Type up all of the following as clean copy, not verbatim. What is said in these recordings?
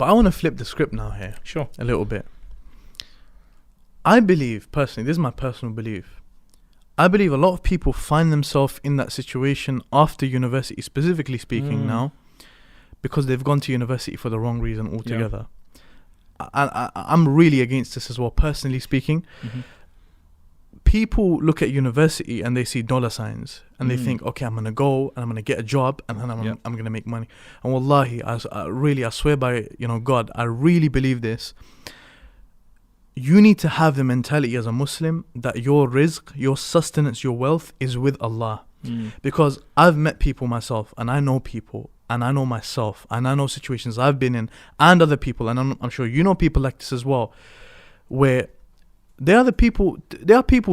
But I want to flip the script now here. Sure. A little bit. I believe, personally, this is my personal belief, I believe a lot of people find themselves in that situation after university, specifically speaking now, because they've gone to university for the wrong reason altogether. I'm really against this as well, personally speaking. People look at university and they see dollar signs and they think, okay, I'm going to go and I'm going to get a job and then I'm going to make money. And wallahi, I swear by, God, I really believe this. You need to have the mentality as a Muslim that your rizq, your sustenance, your wealth is with Allah. Because I've met people myself, and I know people, and I know myself, and I know situations I've been in, and other people, and I'm sure you know people like this as well, where there are people,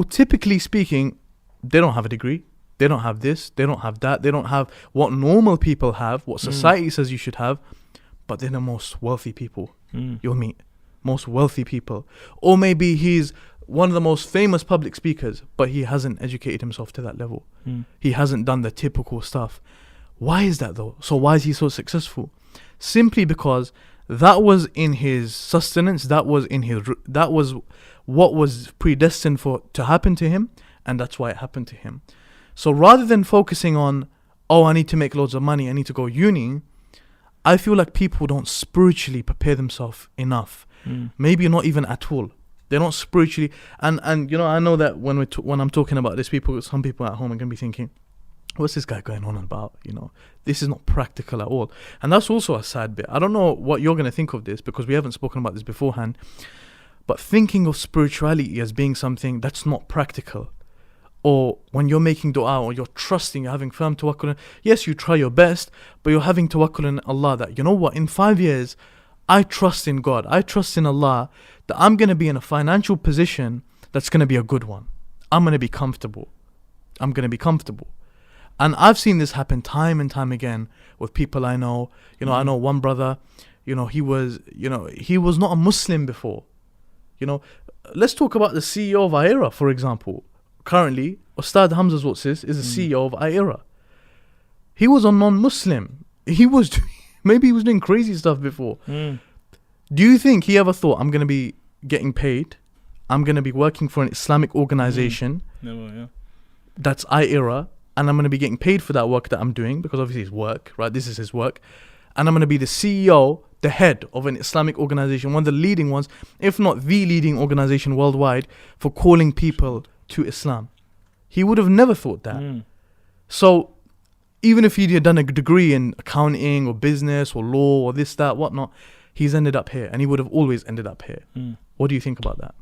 typically speaking, they don't have a degree, they don't have this, they don't have that, they don't have what normal people have, what society says you should have, but they're the most wealthy people you'll meet. Most wealthy people. Or maybe he's one of the most famous public speakers, but he hasn't educated himself to that level. He hasn't done the typical stuff. Why is that though? So why is he so successful? Simply because that was in his sustenance, that was what was predestined to happen to him, and that's why it happened to him. So rather than focusing on, I need to make loads of money, I need to go uni, I feel like people don't spiritually prepare themselves enough. Maybe not even at all. They're not spiritually, and I know that when I'm talking about this, some people at home are gonna be thinking, what's this guy going on about? This is not practical at all. And that's also a sad bit. I don't know what you're gonna think of this, because we haven't spoken about this beforehand. But thinking of spirituality as being something that's not practical, or when you're making dua, or you're trusting, you're having firm tawakkul, yes, you try your best, but you're having tawakkul in Allah that, in 5 years, I trust in God, I trust in Allah that I'm going to be in a financial position that's going to be a good one. I'm going to be comfortable. And I've seen this happen time and time again with people I know. I know one brother, he was not a Muslim before. Let's talk about the CEO of Aira, for example. Currently, Ustad Hamza's is the CEO of Aira. He was a non-Muslim. Maybe he was doing crazy stuff before. Do you think he ever thought, I'm going to be getting paid, I'm going to be working for an Islamic organization that's Aira, and I'm going to be getting paid for that work that I'm doing, because obviously it's work, right? This is his work. And I'm going to be the CEO, the head of an Islamic organization, one of the leading ones, if not the leading organization worldwide for calling people to Islam. He would have never thought that. So even if he had done a degree in accounting or business or law or this, that, whatnot, he's ended up here, and he would have always ended up here. What do you think about that?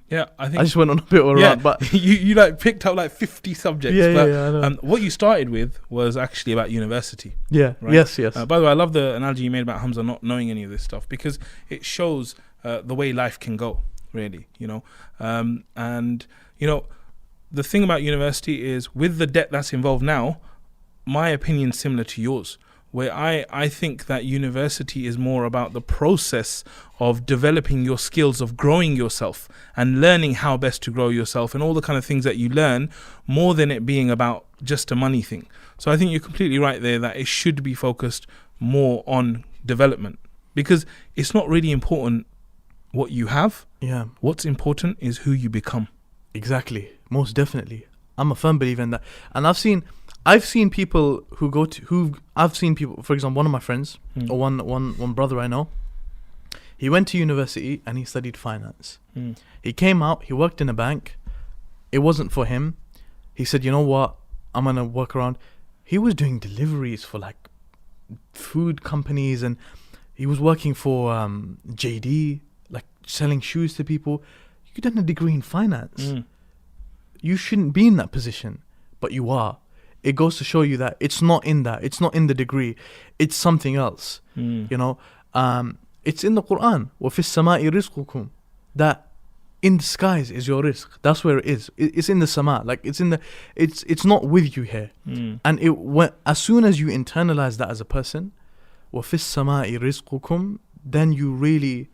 Yeah, I think I just went on a bit of a rant, but you picked up 50 subjects. I know. What you started with was actually about university. Yeah, right? yes. By the way, I love the analogy you made about Hamza not knowing any of this stuff, because it shows the way life can go, really. And the thing about university is, with the debt that's involved now, my opinion's similar to yours, where I think that university is more about the process of developing your skills, of growing yourself and learning how best to grow yourself and all the kind of things that you learn, more than it being about just a money thing. So I think you're completely right there that it should be focused more on development, because it's not really important what you have. Yeah. What's important is who you become. Exactly. Most definitely. I'm a firm believer in that. And I've seen people for example, one of my friends, or one brother I know, he went to university and he studied finance. He came out, he worked in a bank. It wasn't for him. He said, you know what, I'm going to work around. He was doing deliveries for food companies, and he was working for JD, selling shoes to people. You done a degree in finance. You shouldn't be in that position, but you are. It goes to show you that it's not in that. It's not in the degree. It's something else. It's in the Quran. وَفِي السَّمَاءِ رِزْقُكُمْ. That in the skies is your rizq. That's where it is. It's in the sama. It's not with you here. And as soon as you internalize that as a person, وَفِي السَّمَاءِ رِزْقُكُمْ, then you really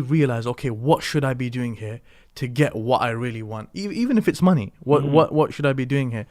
realize, okay, what should I be doing here to get what I really want? Even if it's money, what should I be doing here?